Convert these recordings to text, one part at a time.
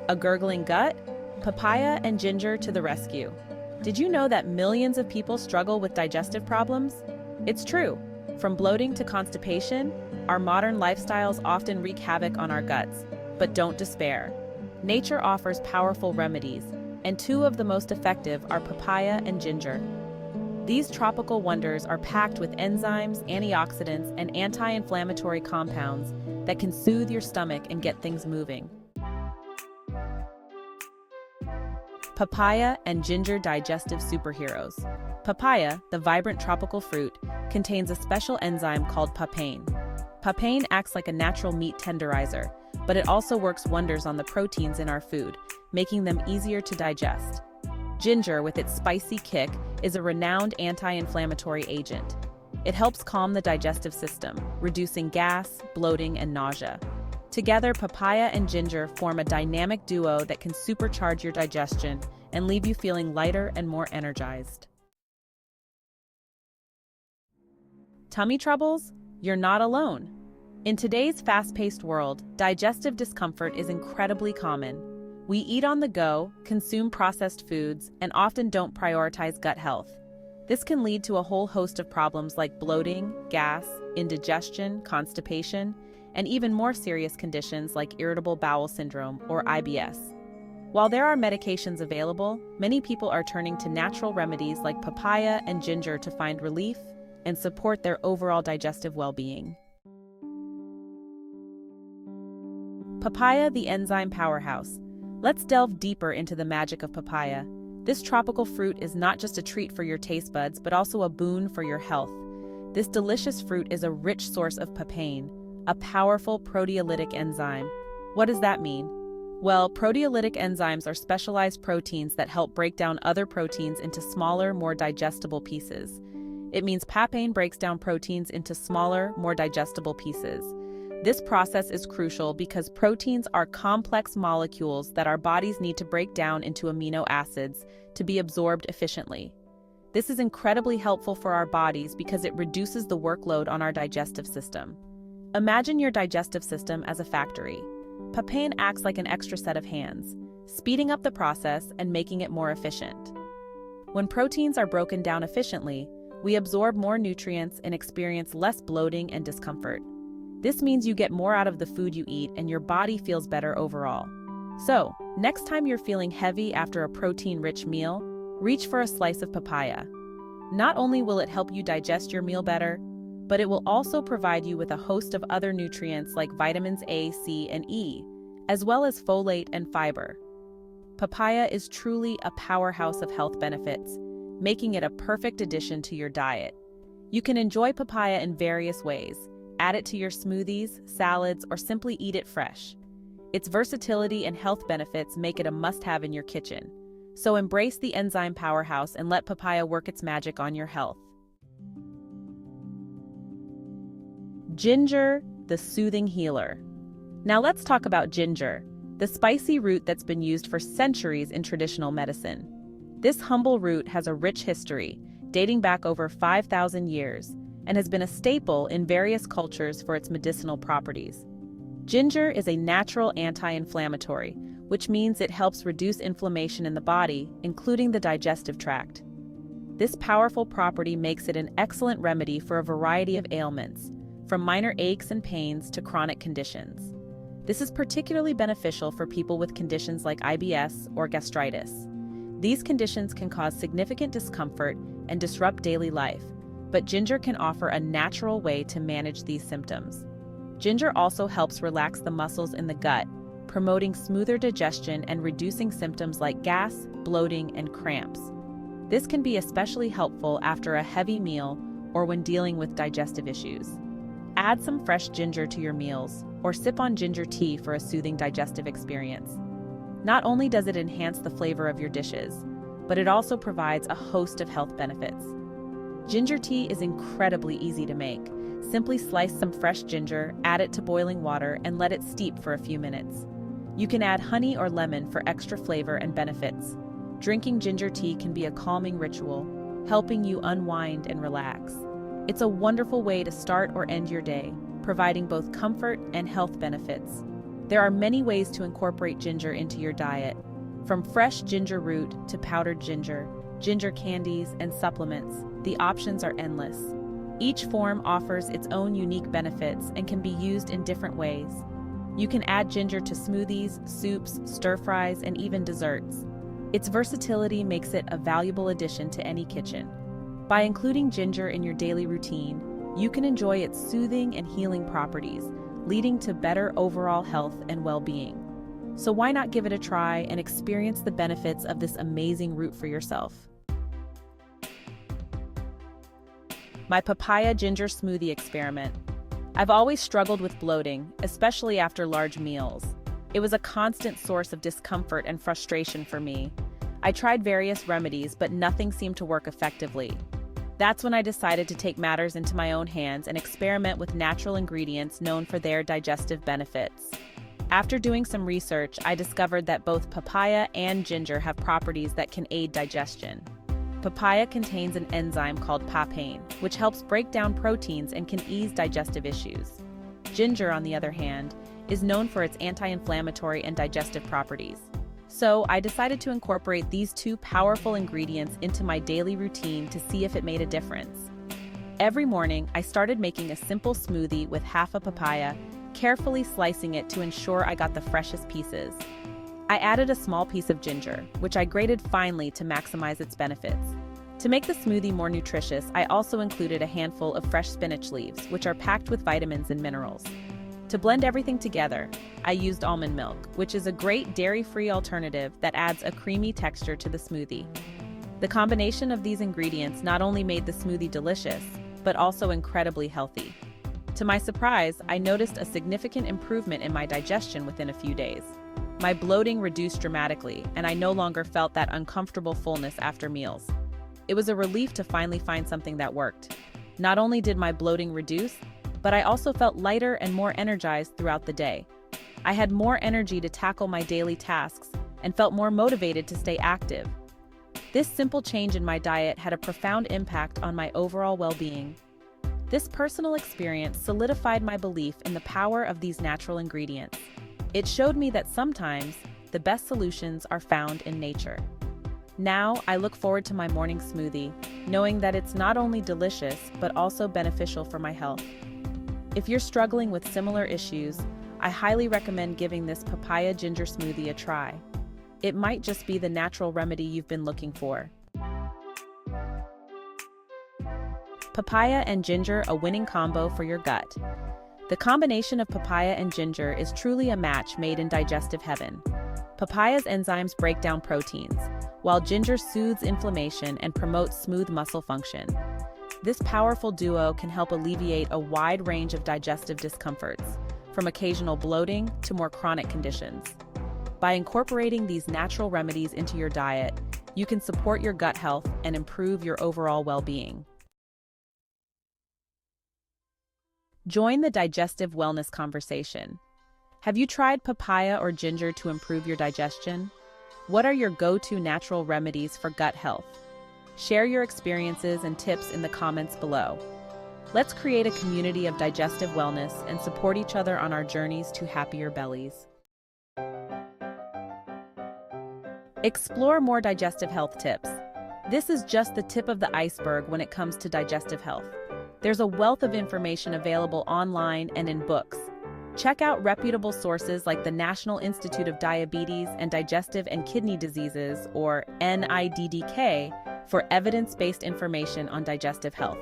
A gurgling gut? Papaya and ginger to the rescue. Did you know that millions of people struggle with digestive problems? It's true. From bloating to constipation, our modern lifestyles often wreak havoc on our guts. But don't despair. Nature offers powerful remedies, and two of the most effective are papaya and ginger. These tropical wonders are packed with enzymes, antioxidants, and anti-inflammatory compounds that can soothe your stomach and get things moving. Papaya and ginger digestive superheroes. Papaya, the vibrant tropical fruit, contains a special enzyme called papain. Papain acts like a natural meat tenderizer, but it also works wonders on the proteins in our food, making them easier to digest. Ginger, with its spicy kick, is a renowned anti-inflammatory agent. It helps calm the digestive system, reducing gas, bloating, and nausea. Together, papaya and ginger form a dynamic duo that can supercharge your digestion and leave you feeling lighter and more energized. Tummy troubles? You're not alone. In today's fast-paced world, digestive discomfort is incredibly common. We eat on the go, consume processed foods, and often don't prioritize gut health. This can lead to a whole host of problems like bloating, gas, indigestion, constipation, and even more serious conditions like irritable bowel syndrome or IBS. While there are medications available, many people are turning to natural remedies like papaya and ginger to find relief and support their overall digestive well-being. Papaya, the enzyme powerhouse. Let's delve deeper into the magic of papaya. This tropical fruit is not just a treat for your taste buds, but also a boon for your health. This delicious fruit is a rich source of papain, a powerful proteolytic enzyme. What does that mean? Well, proteolytic enzymes are specialized proteins that help break down other proteins into smaller, more digestible pieces. It means papain breaks down proteins into smaller, more digestible pieces. This process is crucial because proteins are complex molecules that our bodies need to break down into amino acids to be absorbed efficiently. This is incredibly helpful for our bodies because it reduces the workload on our digestive system. Imagine your digestive system as a factory. Papain acts like an extra set of hands, speeding up the process and making it more efficient. When proteins are broken down efficiently, we absorb more nutrients and experience less bloating and discomfort. This means you get more out of the food you eat and your body feels better overall. So, next time you're feeling heavy after a protein-rich meal, reach for a slice of papaya. Not only will it help you digest your meal better, but it will also provide you with a host of other nutrients like vitamins A, C, and E, as well as folate and fiber. Papaya is truly a powerhouse of health benefits, making it a perfect addition to your diet. You can enjoy papaya in various ways. Add it to your smoothies, salads, or simply eat it fresh. Its versatility and health benefits make it a must-have in your kitchen. So embrace the enzyme powerhouse and let papaya work its magic on your health. Ginger, the soothing healer. Now let's talk about ginger, the spicy root that's been used for centuries in traditional medicine. This humble root has a rich history, dating back over 5,000 years, and has been a staple in various cultures for its medicinal properties. Ginger is a natural anti-inflammatory, which means it helps reduce inflammation in the body, including the digestive tract. This powerful property makes it an excellent remedy for a variety of ailments, from minor aches and pains to chronic conditions. This is particularly beneficial for people with conditions like IBS or gastritis. These conditions can cause significant discomfort and disrupt daily life, but ginger can offer a natural way to manage these symptoms. Ginger also helps relax the muscles in the gut, promoting smoother digestion and reducing symptoms like gas, bloating, and cramps. This can be especially helpful after a heavy meal or when dealing with digestive issues. Add some fresh ginger to your meals, or sip on ginger tea for a soothing digestive experience. Not only does it enhance the flavor of your dishes, but it also provides a host of health benefits. Ginger tea is incredibly easy to make. Simply slice some fresh ginger, add it to boiling water, and let it steep for a few minutes. You can add honey or lemon for extra flavor and benefits. Drinking ginger tea can be a calming ritual, helping you unwind and relax. It's a wonderful way to start or end your day, providing both comfort and health benefits. There are many ways to incorporate ginger into your diet, from fresh ginger root to powdered ginger, ginger candies, and supplements. The options are endless. Each form offers its own unique benefits and can be used in different ways. You can add ginger to smoothies, soups, stir-fries, and even desserts. Its versatility makes it a valuable addition to any kitchen. By including ginger in your daily routine, you can enjoy its soothing and healing properties, leading to better overall health and well-being. So why not give it a try and experience the benefits of this amazing root for yourself? My papaya ginger smoothie experiment. I've always struggled with bloating, especially after large meals. It was a constant source of discomfort and frustration for me. I tried various remedies, but nothing seemed to work effectively. That's when I decided to take matters into my own hands and experiment with natural ingredients known for their digestive benefits. After doing some research, I discovered that both papaya and ginger have properties that can aid digestion. Papaya contains an enzyme called papain, which helps break down proteins and can ease digestive issues. Ginger, on the other hand, is known for its anti-inflammatory and digestive properties. So I decided to incorporate these two powerful ingredients into my daily routine to see if it made a difference. Every morning, I started making a simple smoothie with half a papaya, carefully slicing it to ensure I got the freshest pieces. I added a small piece of ginger, which I grated finely to maximize its benefits. To make the smoothie more nutritious, I also included a handful of fresh spinach leaves, which are packed with vitamins and minerals. To blend everything together, I used almond milk, which is a great dairy-free alternative that adds a creamy texture to the smoothie. The combination of these ingredients not only made the smoothie delicious, but also incredibly healthy. To my surprise, I noticed a significant improvement in my digestion within a few days. My bloating reduced dramatically, and I no longer felt that uncomfortable fullness after meals. It was a relief to finally find something that worked. Not only did my bloating reduce, but I also felt lighter and more energized throughout the day. I had more energy to tackle my daily tasks and felt more motivated to stay active. This simple change in my diet had a profound impact on my overall well-being. This personal experience solidified my belief in the power of these natural ingredients. It showed me that sometimes the best solutions are found in nature. Now, I look forward to my morning smoothie, knowing that it's not only delicious, but also beneficial for my health. If you're struggling with similar issues, I highly recommend giving this papaya ginger smoothie a try. It might just be the natural remedy you've been looking for. Papaya and ginger, a winning combo for your gut. The combination of papaya and ginger is truly a match made in digestive heaven. Papaya's enzymes break down proteins, while ginger soothes inflammation and promotes smooth muscle function. This powerful duo can help alleviate a wide range of digestive discomforts, from occasional bloating to more chronic conditions. By incorporating these natural remedies into your diet, you can support your gut health and improve your overall well-being. Join the digestive wellness conversation. Have you tried papaya or ginger to improve your digestion? What are your go-to natural remedies for gut health? Share your experiences and tips in the comments below. Let's create a community of digestive wellness and support each other on our journeys to happier bellies. Explore more digestive health tips. This is just the tip of the iceberg when it comes to digestive health. There's a wealth of information available online and in books. Check out reputable sources like the National Institute of Diabetes and Digestive and Kidney Diseases, or NIDDK, for evidence-based information on digestive health.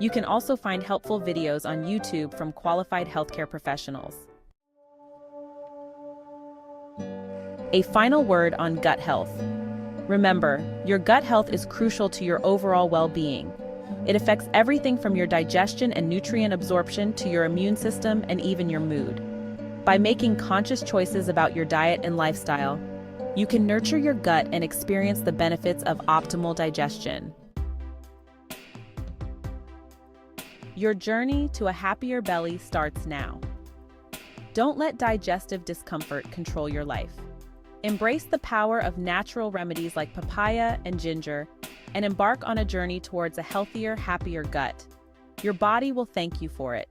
You can also find helpful videos on YouTube from qualified healthcare professionals. A final word on gut health. Remember, your gut health is crucial to your overall well-being. It affects everything from your digestion and nutrient absorption to your immune system and even your mood. By making conscious choices about your diet and lifestyle, you can nurture your gut and experience the benefits of optimal digestion. Your journey to a happier belly starts now. Don't let digestive discomfort control your life. Embrace the power of natural remedies like papaya and ginger, and embark on a journey towards a healthier, happier gut. Your body will thank you for it.